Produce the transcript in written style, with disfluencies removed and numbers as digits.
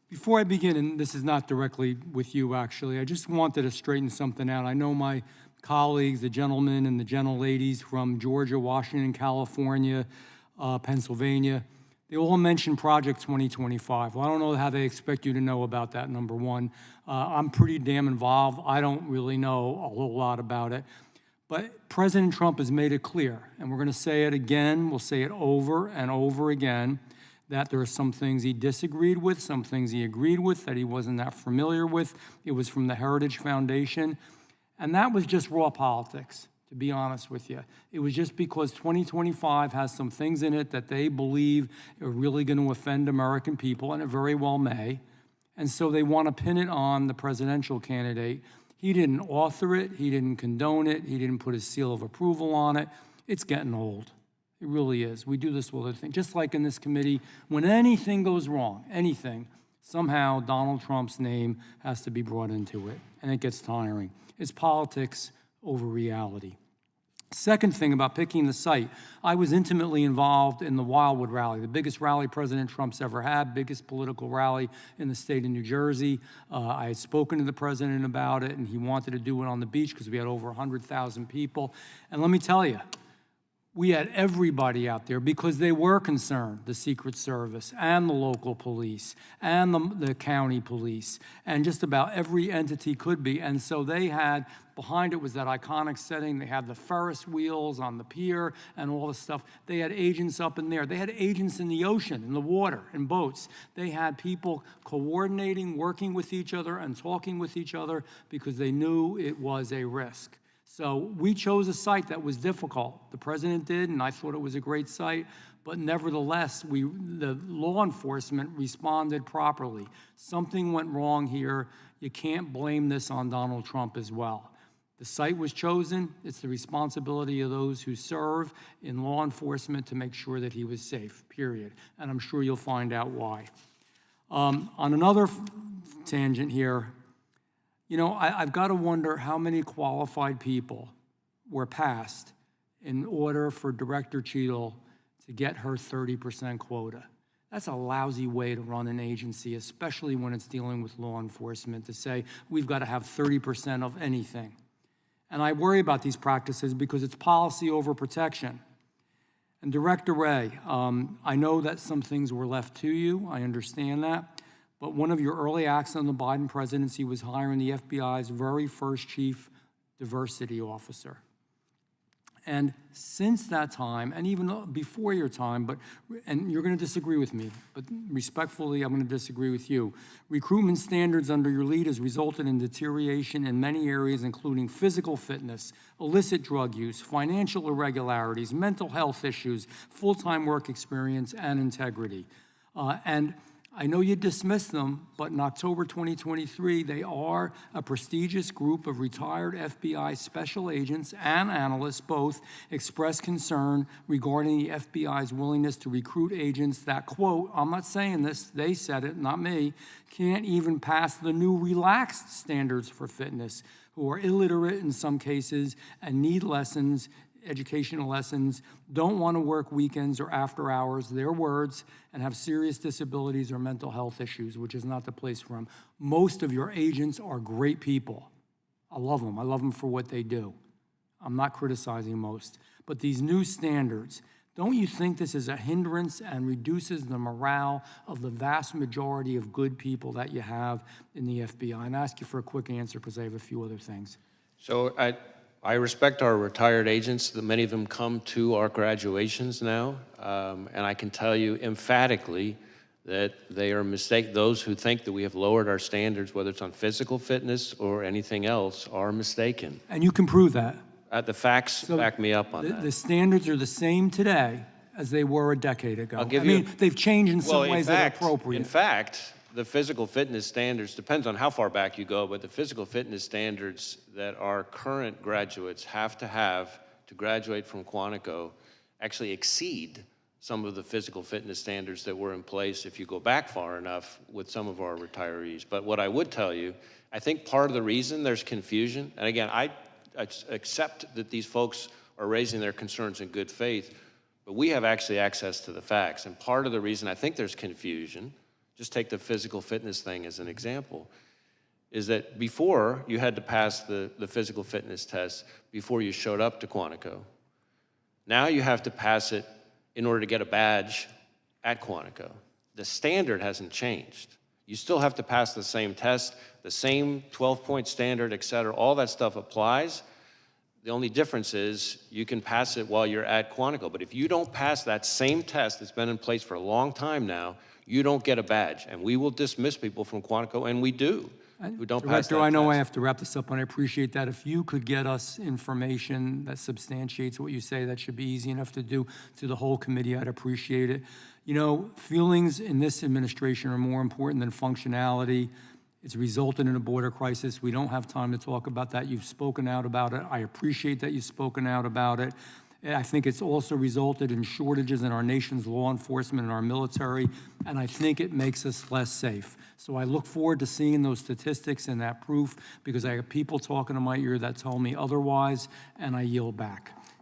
Before I begin, and this is not directly with you actually, I just wanted to straighten something out. I know my colleagues, the gentlemen and the gentleladies from Georgia, Washington, California, Pennsylvania, they all mentioned Project 2025. Well, I don't know how they expect you to know about that, number one. I'm pretty damn involved. I don't really know a whole lot about it. But President Trump has made it clear, and we're going to say it again, we'll say it over and over again, that there are some things he disagreed with, some things he agreed with that he wasn't that familiar with. It was from the Heritage Foundation. And that was just raw politics, to be honest with you. It was just because 2025 has some things in it that they believe are really going to offend American people, and it very well may. And so they want to pin it on the presidential candidate. He didn't author it, he didn't condone it, he didn't put his seal of approval on it. It's getting old. It really is. We do this with other things. Just like in this committee, when anything goes wrong, anything, somehow Donald Trump's name has to be brought into it, and it gets tiring. It's politics over reality. Second thing about picking the site, I was intimately involved in the Wildwood rally, the biggest rally President Trump's ever had, biggest political rally in the state of New Jersey. I had spoken to the president about it, and he wanted to do it on the beach because we had over 100,000 people. And let me tell you, we had everybody out there because they were concerned, the Secret Service and the local police and the county police and just about every entity could be. And so they had, behind it was that iconic setting. They had the Ferris wheels on the pier and all the stuff. They had agents up in there. They had agents in the ocean, in the water, in boats. They had people coordinating, working with each other and talking with each other because they knew it was a risk. So we chose a site that was difficult. The president did, and I thought it was a great site, but nevertheless, the law enforcement responded properly. Something went wrong here. You can't blame this on Donald Trump as well. The site was chosen. It's the responsibility of those who serve in law enforcement to make sure that he was safe, period. And I'm sure you'll find out why. On another tangent here, you know, I've got to wonder how many qualified people were passed in order for Director Cheadle to get her 30% quota. That's a lousy way to run an agency, especially when it's dealing with law enforcement, to say we've got to have 30% of anything. And I worry about these practices because it's policy over protection. And Director Wray, I know that some things were left to you. I understand that. But one of your early acts on the Biden presidency was hiring the FBI's very first chief diversity officer. And since that time, and even before your time, and you're going to disagree with me, but respectfully, I'm going to disagree with you. Recruitment standards under your lead has resulted in deterioration in many areas, including physical fitness, illicit drug use, financial irregularities, mental health issues, full-time work experience, and integrity. And I know you dismissed them, but in October 2023, they are a prestigious group of retired FBI special agents and analysts both expressed concern regarding the FBI's willingness to recruit agents that, quote, I'm not saying this, they said it, not me, can't even pass the new relaxed standards for fitness, who are illiterate in some cases and need lessons, educational lessons, don't want to work weekends or after hours, their words, and have serious disabilities or mental health issues, which is not the place for them. Most of your agents are great people. I love them. I love them for what they do. I'm not criticizing most. But these new standards, don't you think this is a hindrance and reduces the morale of the vast majority of good people that you have in the FBI? And I ask you for a quick answer because I have a few other things. So I respect our retired agents. Many of them come to our graduations now, and I can tell you emphatically that they are mistaken. Those who think that we have lowered our standards, whether it's on physical fitness or anything else, are mistaken. And you can prove that. The facts back me up on that. The standards are the same today as they were a decade ago. I mean, they've changed in some ways that are appropriate. In fact, the physical fitness standards, depends on how far back you go, but the physical fitness standards that our current graduates have to graduate from Quantico actually exceed some of the physical fitness standards that were in place if you go back far enough with some of our retirees. But what I would tell you, I think part of the reason there's confusion, and again, I accept that these folks are raising their concerns in good faith, but we have actually access to the facts. And part of the reason I think there's confusion, just take the physical fitness thing as an example, is that before you had to pass the physical fitness test before you showed up to Quantico. Now you have to pass it in order to get a badge at Quantico. The standard hasn't changed. You still have to pass the same test, the same 12-point standard, et cetera. All that stuff applies. The only difference is you can pass it while you're at Quantico. But if you don't pass that same test that's been in place for a long time now, you don't get a badge. And we will dismiss people from Quantico, and we do, who don't pass that Director, I know I test. have to wrap this up, and I appreciate that. If you could get us information that substantiates what you say, that should be easy enough to do to the whole committee, I'd appreciate it. You know, feelings in this administration are more important than functionality. It's resulted in a border crisis. We don't have time to talk about that. You've spoken out about it. I appreciate that you've spoken out about it. I think it's also resulted in shortages in our nation's law enforcement and our military, and I think it makes us less safe. So I look forward to seeing those statistics and that proof, because I have people talking to my ear that tell me otherwise, and I yield back.